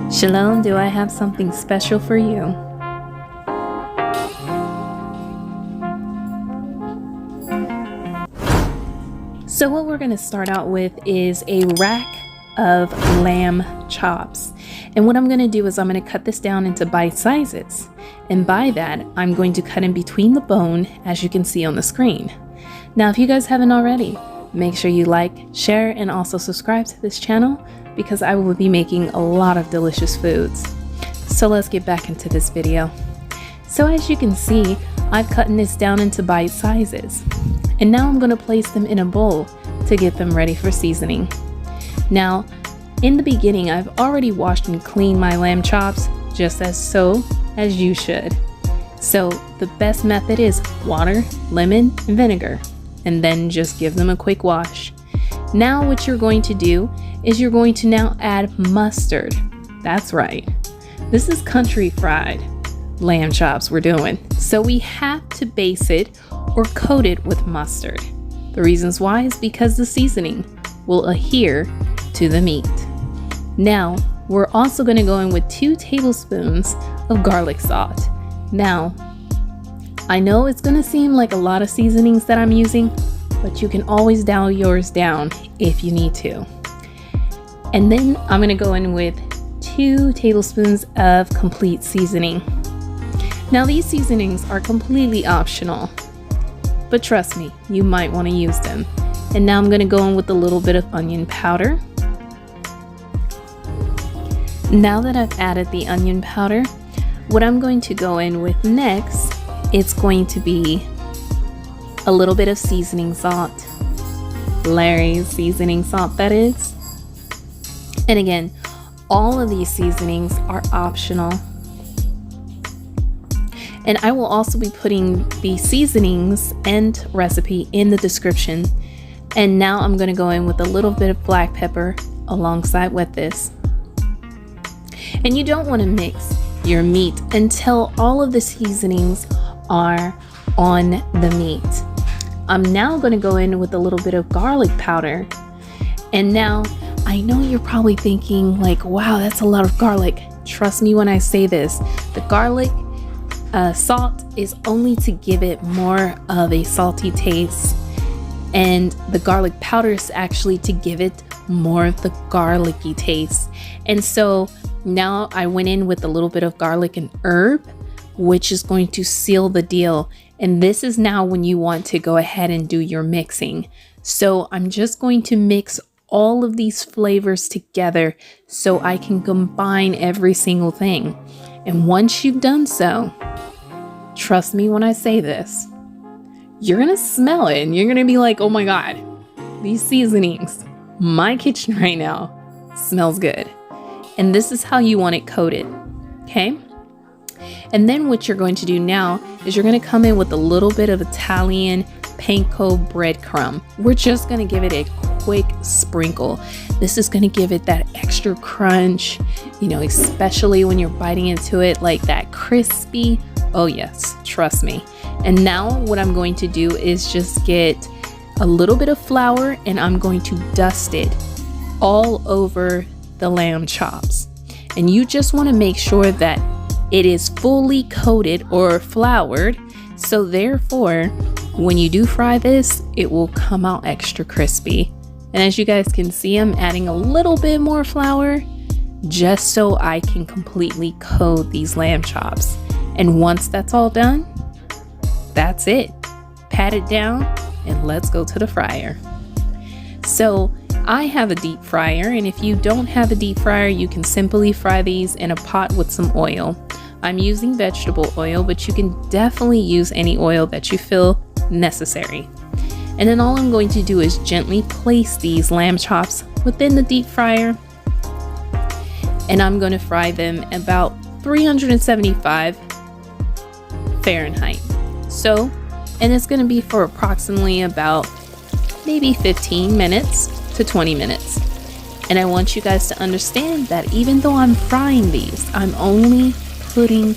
Shalom, do I have something special for you? So what we're going to start out with is a rack of lamb chops. And what I'm going to do is I'm going to cut this down into bite sizes. And by that, I'm going to cut in between the bone, as you can see on the screen. Now, if you guys haven't already, make sure you like, share, and also subscribe to this channel because I will be making a lot of delicious foods. So let's get back into this video. So as you can see, I've cut this down into bite sizes. And now I'm going to place them in a bowl to get them ready for seasoning. Now, in the beginning, I've already washed and cleaned my lamb chops just as you should. So the best method is water, lemon, and vinegar, and then just give them a quick wash. Now what you're going to do is you're going to now add mustard. That's right. This is country fried lamb chops we're doing. So we have to base it or coat it with mustard. The reasons why is because the seasoning will adhere to the meat. Now, we're also going to go in with 2 tablespoons of garlic salt. Now, I know it's going to seem like a lot of seasonings that I'm using, but you can always dial yours down if you need to. And then I'm going to go in with 2 tablespoons of complete seasoning. Now, these seasonings are completely optional, but trust me, you might want to use them. And now I'm going to go in with a little bit of onion powder. Now that I've added the onion powder, what I'm going to go in with next, it's going to be a little bit of seasoning salt. Larry's seasoning salt, that is. And again, all of these seasonings are optional. And I will also be putting the seasonings and recipe in the description. And now I'm going to go in with a little bit of black pepper alongside with this. And you don't want to mix your meat until all of the seasonings are on the meat. I'm now going to go in with a little bit of garlic powder. And now I know you're probably thinking like, wow, that's a lot of garlic. Trust me when I say this, the garlic salt is only to give it more of a salty taste, and the garlic powder is actually to give it more of the garlicky taste. And so now I went in with a little bit of garlic and herb, which is going to seal the deal. And this is now when you want to go ahead and do your mixing. So I'm just going to mix all of these flavors together so I can combine every single thing. And once you've done so, trust me when I say this, you're gonna smell it and you're gonna be like, oh my God, these seasonings, my kitchen right now smells good. And this is how you want it coated, okay? And then what you're going to do now is you're gonna come in with a little bit of Italian panko breadcrumb. We're just gonna give it a quick sprinkle. This is gonna give it that extra crunch, you know, especially when you're biting into it, like that crispy. Oh yes, trust me. And now what I'm going to do is just get a little bit of flour and I'm going to dust it all over the lamb chops. And you just want to make sure that it is fully coated or floured. So therefore, when you do fry this, it will come out extra crispy. And as you guys can see, I'm adding a little bit more flour just so I can completely coat these lamb chops. And once that's all done, that's it. Pat it down and let's go to the fryer. So I have a deep fryer, and if you don't have a deep fryer, you can simply fry these in a pot with some oil. I'm using vegetable oil, but you can definitely use any oil that you feel necessary. And then all I'm going to do is gently place these lamb chops within the deep fryer. And I'm going to fry them about 375 Fahrenheit. So, and it's going to be for approximately about maybe 15 minutes to 20 minutes. And I want you guys to understand that even though I'm frying these, I'm only putting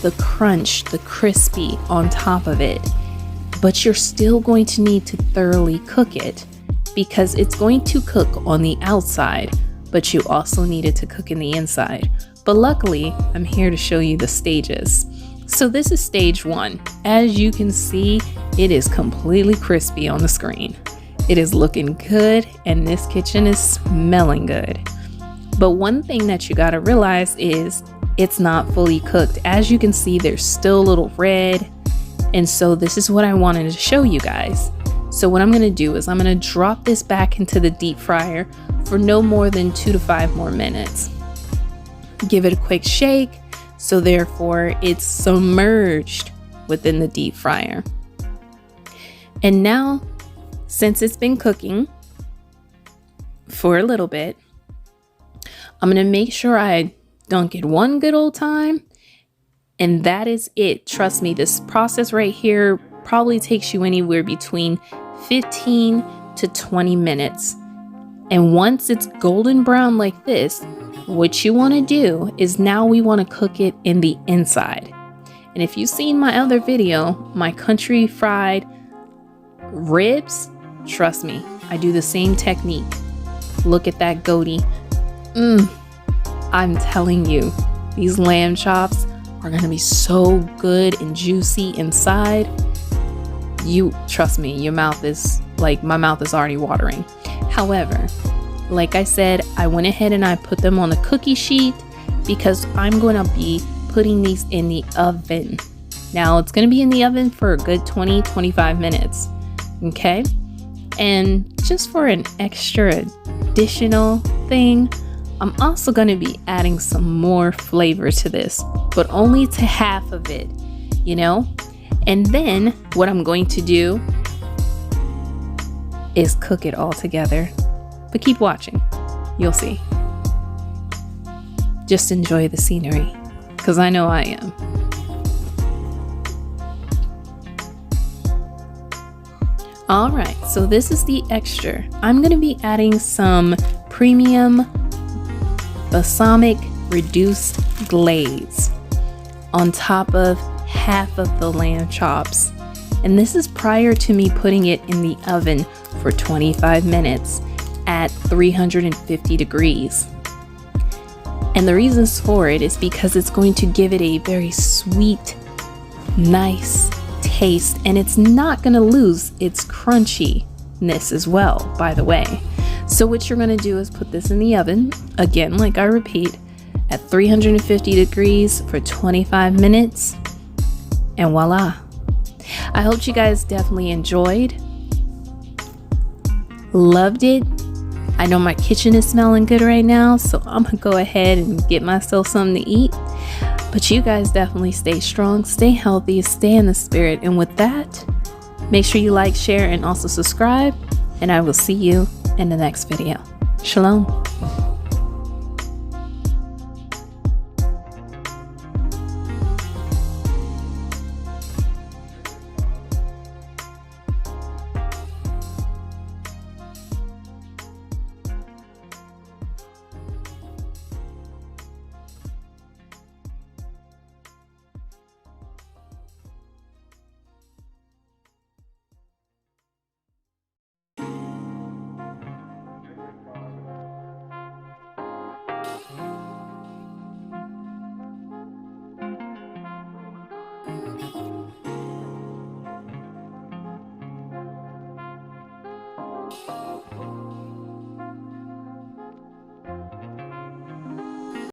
the crunch, the crispy on top of it. But you're still going to need to thoroughly cook it because it's going to cook on the outside but you also need it to cook in the inside. But luckily, I'm here to show you the stages. So this is stage 1. As you can see, it is completely crispy on the screen. It is looking good, and this kitchen is smelling good. But one thing that you gotta realize is it's not fully cooked. As you can see, there's still a little red. And so this is what I wanted to show you guys. So what I'm gonna do is I'm gonna drop this back into the deep fryer for no more than 2 to 5 more minutes. Give it a quick shake, so therefore it's submerged within the deep fryer. And now, since it's been cooking for a little bit, I'm gonna make sure I dunk it one good old time, and that is it. Trust me, this process right here probably takes you anywhere between 15 to 20 minutes. And once it's golden brown like this, what you want to do is now we want to cook it in the inside. And if you've seen my other video, my country fried ribs, trust me, I do the same technique. Look at that goatee. I'm telling you, these lamb chops are gonna be so good and juicy inside. You trust me, your mouth is like, my mouth is already watering. However, like I said, I went ahead and I put them on a cookie sheet because I'm going to be putting these in the oven. Now it's going to be in the oven for a good 20-25 minutes. Okay. And just for an extra additional thing, I'm also going to be adding some more flavor to this, but only to half of it, you know? And then what I'm going to do is cook it all together. But keep watching, you'll see. Just enjoy the scenery, because I know I am. All right, so this is the extra. I'm gonna be adding some premium balsamic reduced glaze on top of half of the lamb chops. And this is prior to me putting it in the oven for 25 minutes at 350 degrees. And the reasons for it is because it's going to give it a very sweet, nice taste, and it's not going to lose its crunchiness as well, by the way. So what you're going to do is put this in the oven, again, like I repeat, at 350 degrees for 25 minutes, and voila. I hope you guys definitely enjoyed, loved it. I know my kitchen is smelling good right now, so I'm gonna go ahead and get myself something to eat. But you guys definitely stay strong, stay healthy, stay in the spirit. And with that, make sure you like, share, and also subscribe. And I will see you in the next video. Shalom.